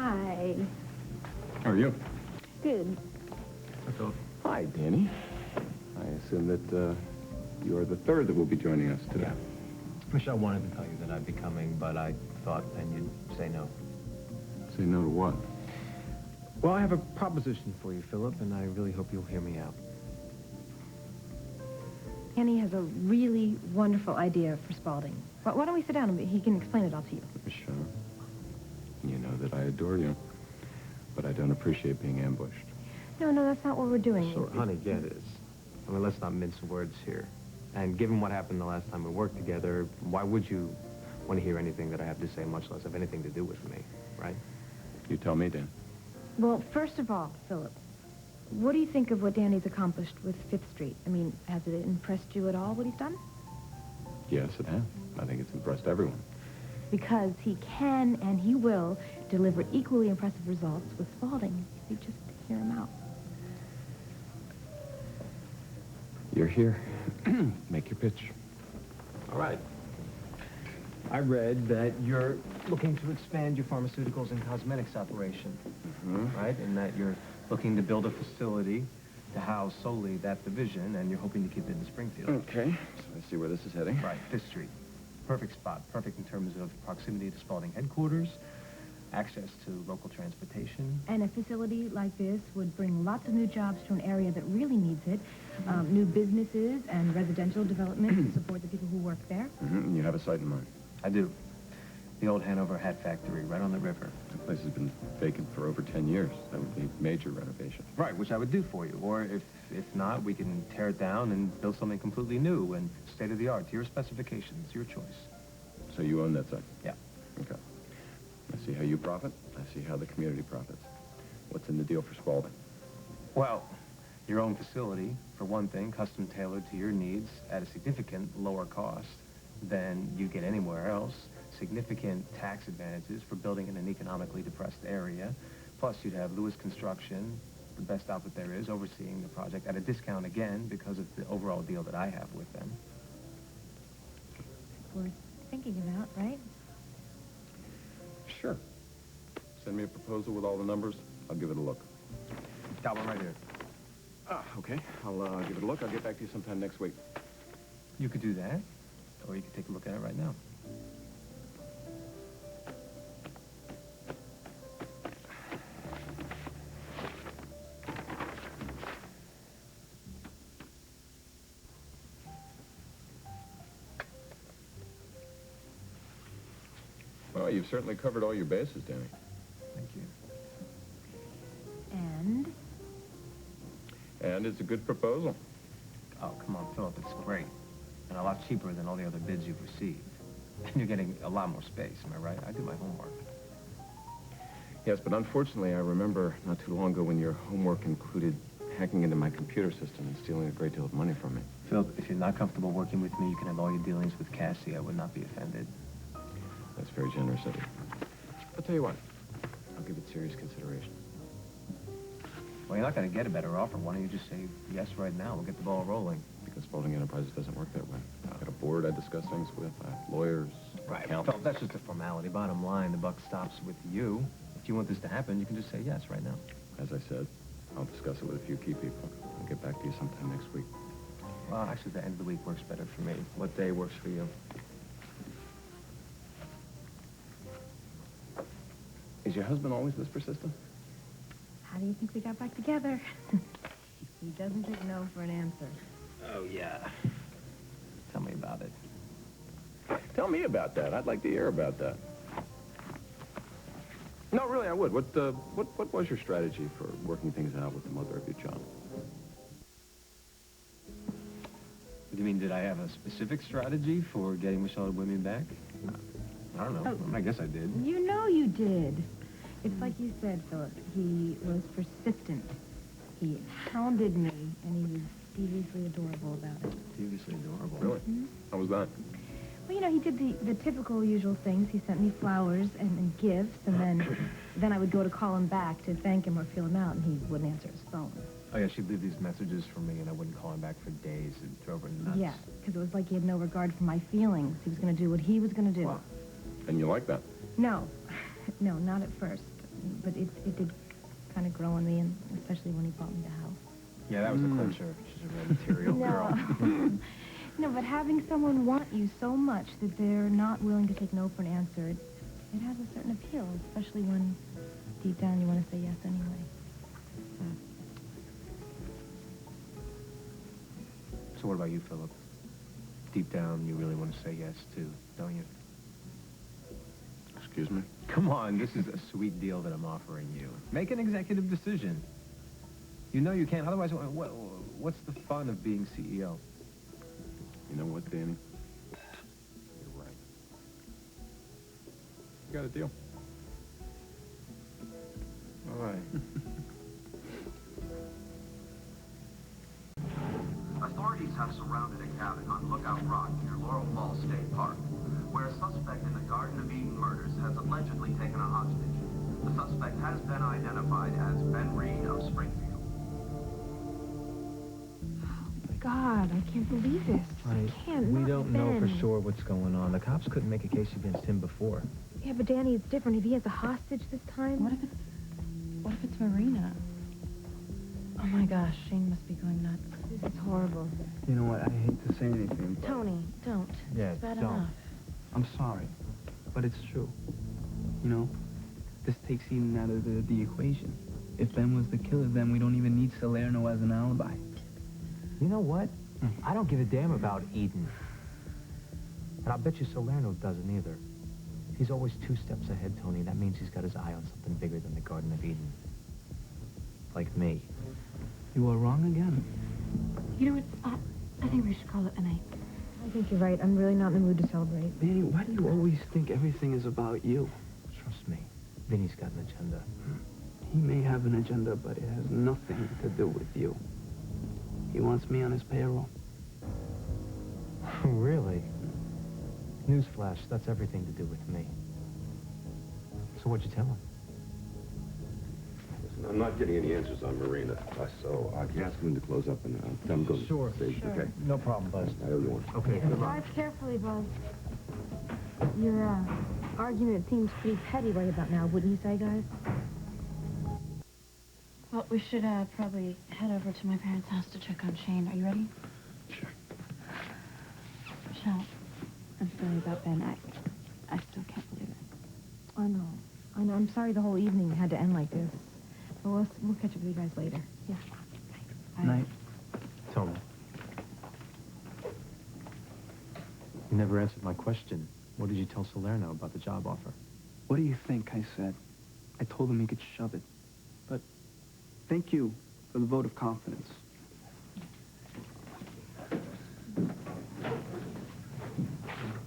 Hi. How are you? Good. Hi, Philip. Hi, Danny. I assume that you are the third that will be joining us today. Yeah. Michelle wanted to tell you that I'd be coming, but I thought then you'd say no. Say no to what? Well, I have a proposition for you, Philip, and I really hope you'll hear me out. Annie has a really wonderful idea for Spaulding. Why don't we sit down and he can explain it all to you? Sure. You know that I adore you, but I don't appreciate being ambushed. No, that's not what we're doing. So, honey, get it. I mean, let's not mince words here. And given what happened the last time we worked together, why would you want to hear anything that I have to say, much less have anything to do with me, right? You tell me, Dan. Well, first of all, Philip, what do you think of what Danny's accomplished with 5th Street? I mean, has it impressed you at all, what he's done? Yes, it has. I think it's impressed everyone. Because he can and he will deliver equally impressive results with Spaulding if you just hear him out. You're here. Make your pitch. All right. I read that you're looking to expand your pharmaceuticals and cosmetics operation, right? And that you're looking to build a facility to house solely that division, and you're hoping to keep it in Springfield. Okay, so I see where this is heading. Right, 5th Street. Perfect spot. Perfect in terms of proximity to Spaulding headquarters, access to local transportation. And a facility like this would bring lots of new jobs to an area that really needs it. New businesses and residential development to support the people who work there. And you have a site in mind. I do. The old Hanover Hat Factory, right on the river. The place has been vacant for over 10 years. That would be major renovation. Right, which I would do for you. Or if not, we can tear it down and build something completely new and state-of-the-art to your specifications, your choice. So you own that site? Yeah. Okay. I see how you profit. I see how the community profits. What's in the deal for Spaulding? Well, your own facility, for one thing, custom tailored to your needs at a significant lower cost than you get anywhere else. Significant tax advantages for building in an economically depressed area. Plus, you'd have Lewis Construction, the best outfit there is, overseeing the project at a discount again because of the overall deal that I have with them. Worth thinking about, right? Sure. Send me a proposal with all the numbers. I'll give it a look. Got one right here. Okay. I'll give it a look. I'll get back to you sometime next week. You could do that, or you could take a look at it right now. Well, you've certainly covered all your bases, Danny. Thank you. And it's a good proposal. Oh, come on, Philip, it's great. And a lot cheaper than all the other bids you've received. And you're getting a lot more space, am I right? I do my homework. Yes, but unfortunately, I remember not too long ago when your homework included hacking into my computer system and stealing a great deal of money from me. Philip, if you're not comfortable working with me, you can have all your dealings with Cassie. I would not be offended. That's very generous of you. I'll tell you what. I'll give it serious consideration. Well, you're not going to get a better offer. Why don't you just say yes right now? We'll get the ball rolling. Because Spaulding Enterprises doesn't work that way. I've got a board I discuss things with. I have lawyers. Right. Accountants. Philip, that's just a formality. Bottom line, the buck stops with you. If you want this to happen, you can just say yes right now. As I said, I'll discuss it with a few key people. I'll get back to you sometime next week. Well, actually, the end of the week works better for me. What day works for you? Is your husband always this persistent? How do you think we got back together? He doesn't take no for an answer. Oh, yeah. Tell me about it. Tell me about that. I'd like to hear about that. No, really, I would. What was your strategy for working things out with the mother of your child? What do you mean, did I have a specific strategy for getting Michelle to win me back? I don't know. Oh. I guess I did. You know you did. It's like you said, Philip. He was persistent. He hounded me, and he was deviously adorable about it. Deviously adorable. Really? Mm-hmm. How was that? Well, you know, he did the typical usual things. He sent me flowers and gifts, and then I would go to call him back to thank him or feel him out, and he wouldn't answer his phone. Oh, yeah, she'd leave these messages for me, and I wouldn't call him back for days. It'd drove her nuts. Yeah, because it was like he had no regard for my feelings. He was going to do what he was going to do. Wow. And you like that? No. No, not at first. But it did kind of grow on me, and especially when he bought me the house. Yeah, that was the clincher. She's a real material girl. No, but having someone want you so much that they're not willing to take no for an answer, it has a certain appeal, especially when deep down you want to say yes anyway. So what about you, Philip? Deep down, you really want to say yes, too, don't you? Excuse me? Come on, this is a sweet deal that I'm offering you. Make an executive decision. You know you can't, otherwise, what's the fun of being CEO? You know what, Danny? You're right. You got a deal. All right. Authorities have surrounded a cabin on Lookout Rock near Laurel Falls State Park, where a suspect in the Garden of Eden murders has allegedly taken a hostage. The suspect has been identified as Ben Reed of Springfield. God, I can't believe this. I can't. We not don't know for Ben. sure what's going on. The cops couldn't make a case against him before. Yeah, but Danny, it's different. If he has a hostage this time... What if it's Marina? Oh my gosh, Shane must be going nuts. This is horrible. You know what? I hate to say anything, but Tony, don't. Yeah, It's bad don't. enough. I'm sorry, but it's true. You know, this takes Eden out of the equation. If Ben was the killer, then we don't even need Salerno as an alibi. You know what? I don't give a damn about Eden. And I'll bet you Salerno doesn't either. He's always 2 steps ahead, Tony. That means he's got his eye on something bigger than the Garden of Eden. Like me. You are wrong again. You know what? I think we should call it a night. I think you're right. I'm really not in the mood to celebrate. Danny, why do you always think everything is about you? Trust me. Vinny's got an agenda. He may have an agenda, but it has nothing to do with you. He wants me on his payroll. Really? Newsflash, that's everything to do with me. So what'd you tell him? Listen, I'm not getting any answers on Marina, so I can ask him to close up and I'm going Sure. to say, okay? No problem, Buzz. I owe you one. Okay, good luck. Drive carefully, Buzz. Your argument seems pretty petty right about now, wouldn't you say, guys? Well, we should probably head over to my parents' house to check on Shane. Are you ready? Sure. Michelle, I'm sorry about Ben. I still can't believe it. I know. I'm sorry the whole evening had to end like this. But we'll catch up with you guys later. Yeah. Night. Tony. You never answered my question. What did you tell Salerno about the job offer? What do you think I said? I told him he could shove it. But thank you for the vote of confidence.